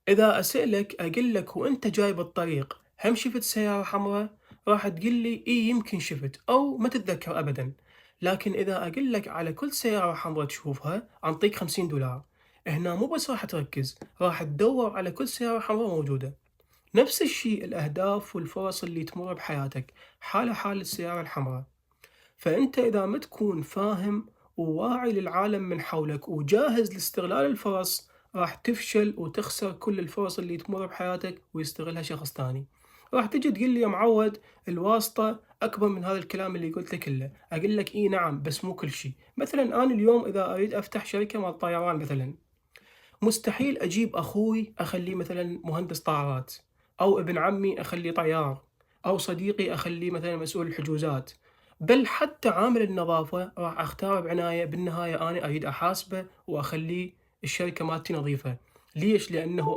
إذا أسألك أقول لك وأنت جاي بالطريق هم شفت سيارة حمراء؟ راح تقول لي إي يمكن شفت أو ما تتذكر أبدا. لكن إذا أقول لك على كل سيارة حمراء تشوفها أنطيك 50 دولار. هنا مو بس راح تركز، راح تدور على كل سيارة حمراء موجودة. نفس الشيء الأهداف والفرص اللي تمر بحياتك حالة حال السيارة الحمراء. فأنت إذا ما تكون فاهم وواعي للعالم من حولك وجاهز لاستغلال الفرص، راح تفشل وتخسر كل الفرص اللي تمر بحياتك ويستغلها شخص تاني. راح تجي تقول لي يا معود الواسطة أكبر من هذا الكلام اللي قلته كله، أقول لك إي نعم بس مو كل شيء. مثلا أنا اليوم إذا أريد أفتح شركة مال طيران مثلا، مستحيل أجيب أخوي أخليه مثلا مهندس طائرات، أو ابن عمي أخليه طيار، أو صديقي أخليه مثلا مسؤول الحجوزات. بل حتى عامل النظافة راح أختاره بعناية، بالنهاية أنا أريد أحاسبه وأخليه الشركة مالتي نظيفة. ليش؟ لأنه